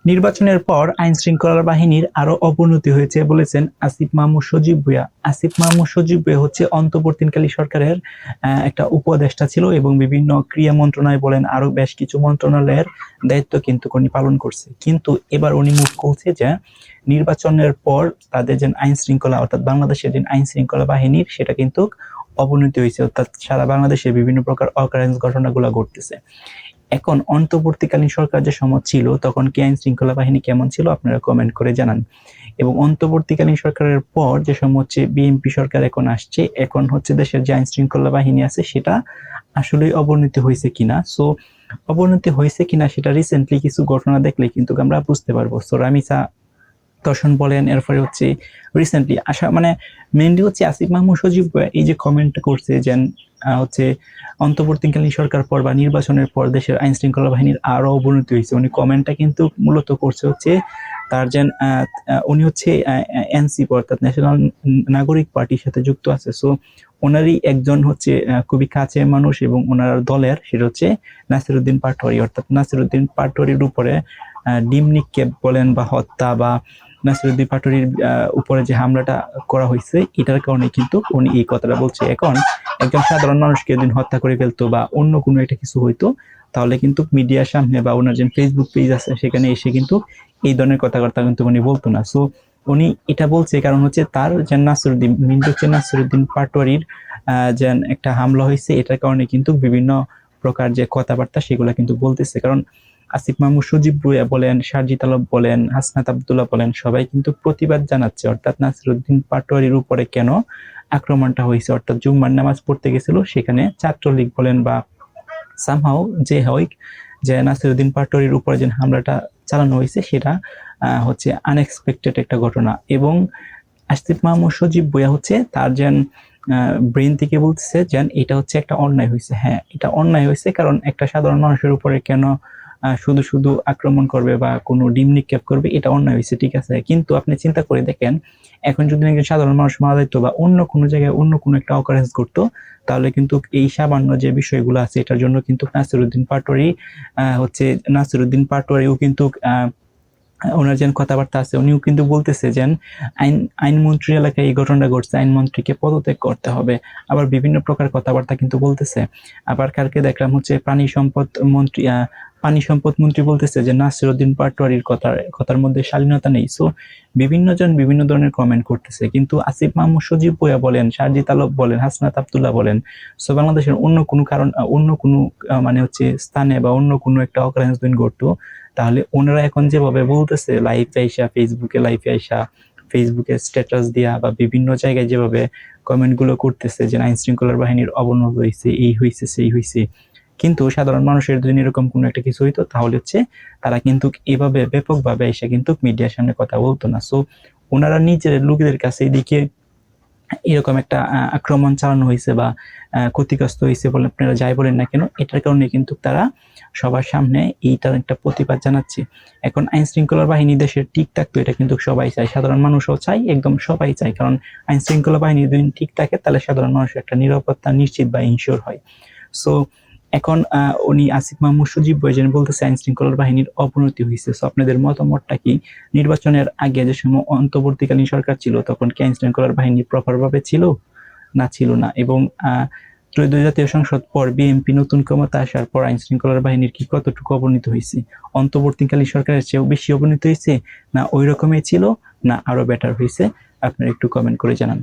নির্বাচনের পর আইন শৃঙ্খলা বাহিনীর আরো অবনতি হয়েছে বলেছেন আসিফ মাহমুদ সজীব ভুঁইয়া। আসিফ মাহমুদ সজীব ভুঁইয়া হচ্ছে অন্তর্বর্তীকালীন সরকারের একটা উপদেষ্টা ছিল এবং বিভিন্ন ক্রিয়া মন্ত্রণালয় বলেন আরো বেশ কিছু মন্ত্রণালয়ের দায়িত্ব কিন্তু উনি পালন করছে। কিন্তু এবার উনি মুখ খুলছে যে নির্বাচনের পর তাদের যে আইন শৃঙ্খলা অর্থাৎ বাংলাদেশের যে আইন শৃঙ্খলা বাহিনীর সেটা কিন্তু অবনতি হয়েছে, অর্থাৎ সারা বাংলাদেশে বিভিন্ন প্রকার অকারেন্স ঘটনাগুলো ঘটতেছে। এখন অন্তর্বর্তীকালীন সরকার যে সময় ছিল তখন কি আইন শৃঙ্খলা বাহিনী কেমন ছিল আপনারা কমেন্ট করে জানান। এবং অন্তর্বর্তীকালীন সরকারের পর যে সময় হচ্ছে বিএনপি সরকার এখন আসছে, এখন হচ্ছে দেশের যে আইন শৃঙ্খলা বাহিনী আছে সেটা আসলে অবনতি হয়েছে কিনা। সো অবনতি হয়েছে কিনা সেটা রিসেন্টলি কিছু ঘটনা দেখলে কিন্তু আমরা বুঝতে পারবো। সো রামিসা দর্শন বলেন, এরপরে হচ্ছে রিসেন্টলি আসা মানে মেইনলি হচ্ছে আসিফ মাহমুদ সজীব এই যে কমেন্ট করছে যে হচ্ছে অন্তর্বর্তীকালীন সরকার পর বা নির্বাচনের পর দেশের আইন শৃঙ্খলা বাহিনীর আরো অবনতি হয়েছে। উনি কমেন্টটা কিন্তু মূলত করছে হচ্ছে তার যে উনি হচ্ছে এনসিপি অর্থাৎ ন্যাশনাল নাগরিক পার্টির সাথে যুক্ত আছে। সো ওনারই একজন হচ্ছে খুবই কাছের মানুষ এবং ওনার দলের সেটা হচ্ছে নাসিরউদ্দিন পাটোয়ারি, অর্থাৎ নাসিরউদ্দিন পাটোয়ারির উপরে ডিম নিক্ষেপ বলেন বা হত্যা বা নাসিরউদ্দিন পাটোয়ারির উপরে যে হামলাটা করা হয়েছে এটার কারণে কিন্তু উনি এই কথাটা বলছে। এখন একজন সাধারণ মানুষকে যদি হত্যা করে ফেলতো বা অন্য কোনো একটা কিছু হইতো তাহলে কিন্তু মিডিয়ার সামনে বা ওনার যে ফেসবুক পেজ আছে সেখানে এসে কিন্তু এই ধরনের কথাবার্তা কিন্তু উনি বলতো না। সো উনি এটা বলছে কারণ হচ্ছে তার যে নাসিরউদ্দিন মিন্টু নাসিরউদ্দিন পাটোয়ারির যে একটা হামলা হয়েছে এটার কারণে কিন্তু বিভিন্ন প্রকার যে কথাবার্তা সেগুলো কিন্তু বলতেছে। কারণ আসিফ মাহমুদ সজীব ভুঁইয়া বলেন, সারজিৎ আলম বলেন, হাসনাত আব্দুল্লাহ বলেন, সবাই কিন্তু প্রতিবাদ জানাচ্ছে অর্থাৎ নাসিরউদ্দিন পাটোয়ারির উপরে কেন আক্রমণটা হয়েছে, অর্থাৎ জুম্মার নামাজ পড়তে গেছিল সেখানে ছাত্রলীগ বলেন বা সামহাও যে হয় যে নাসিরউদ্দিন পাটোয়ারির উপরে যে হামলাটা চালানো হয়েছে সেটা হচ্ছে আনএক্সপেক্টেড একটা ঘটনা। এবং আসিফ মাহমুদ সজীব ভুঁইয়া হচ্ছে তার যে ব্রেন থেকে বলতেছে যে এটা হচ্ছে একটা অন্যায় হয়েছে। হ্যাঁ, এটা অন্যায় হয়েছে কারণ একটা সাধারণ মানুষের উপরে কেন শুধু শুধু আক্রমণ করবে বা কোনো ডিম নিক্ষেপ করবে, এটা অন্যায় হয়েছে, ঠিক আছে। কিন্তু আপনি চিন্তা করে দেখেন এখন যদি একজন সাধারণ মানুষ মারা যেত বা অন্য কোনো জায়গায় অন্য কোনো একটা অকারেন্স ঘটতো তাহলে কিন্তু এই সামান্য যে বিষয়গুলো আছে এটার জন্য কিন্তু নাসিরউদ্দিন পাটোয়ারি হচ্ছে নাসিরউদ্দিন পাটোয়ারিও কিন্তু ওনার যে কথাবার্তা আছে উনিও কিন্তু বলতেছে যে আইনমন্ত্রী এলাকায় এই ঘটনাটা ঘটছে, আইনমন্ত্রীকে পদত্যাগ করতে হবে। আবার বিভিন্ন প্রকার কথাবার্তা কিন্তু বলতেছে। আবার কালকে দেখলাম হচ্ছে পানি সম্পদ মন্ত্রী বলতেছে যে নাসিরউদ্দিন পাটোয়ারির কথার মধ্যে শালীনতা নেই। সো বিভিন্ন জন বিভিন্ন ধরনের কমেন্ট করতেছে, কিন্তু আসিফ মাহমুদ সজীব ভুঁইয়া বলেন, সারজিৎ আলম বলেন, হাসনাত আব্দুল্লাহ বলেন, সো বাংলাদেশের অন্য কোনো কারণ অন্য কোনো মানে হচ্ছে স্থানে বা অন্য কোনো একটা অকারেন্স দিন ঘটতো তাহলে ওনারা এখন যেভাবে বলতেছে লাইভে আইসা ফেসবুকে লাইভে আইসা ফেসবুকে স্ট্যাটাস দিয়া বা বিভিন্ন জায়গায় যেভাবে কমেন্ট গুলো করতেছে যে আইন শৃঙ্খলার বাহিনীর অবনতি হয়েছে, এই হয়েছে সেই হয়েছে, কিন্তু সাধারণ মানুষের যদি এরকম কোনো একটা কিছু হইতো তাহলে হচ্ছে তারা কিন্তু এভাবে ব্যাপকভাবে এসে কিন্তু মিডিয়ার সামনে কথা বলতো না। সো ওনারা নিজের লোকদের কাছে এদিকে এরকম একটা আক্রমণ চালানো হয়েছে বা ক্ষতিগ্রস্ত হয়েছে বলে আপনারা যাই বলেন না কেন, এটার কারণে কিন্তু তারা সবার সামনে এইটার একটা প্রতিবাদ জানাচ্ছে। এখন আইন শৃঙ্খলা বাহিনী দেশের ঠিক থাকতো এটা কিন্তু সবাই চায়, সাধারণ মানুষও চাই, একদম সবাই চায়। কারণ আইন শৃঙ্খলা বাহিনী যদি ঠিক থাকে তাহলে সাধারণ মানুষের একটা নিরাপত্তা নিশ্চিত বা ইনশিওর হয়। সো এখন উনি আসিফ মাহমুদ সজীব ভুঁইয়া বলতেছে আইন শৃঙ্খলা বাহিনীর অবনতি হয়েছে। সো আপনাদের মতামতটা কি? নির্বাচনের আগে যে সময় অন্তর্বর্তীকালীন সরকার ছিল তখন কি আইন শৃঙ্খলার বাহিনী প্রপার ভাবে ছিল না ছিল না? এবং ত্রয়োদশ জাতীয় সংসদ পর বিএনপি নতুন ক্ষমতা আসার পর আইন শৃঙ্খলার বাহিনীর কি কতটুকু অবনতি হয়েছে? অন্তর্বর্তীকালীন সরকারের চেয়েও বেশি অবনতি হয়েছে, না ওই রকমই ছিল, না আরো বেটার হয়েছে? আপনারা একটু কমেন্ট করে জানান।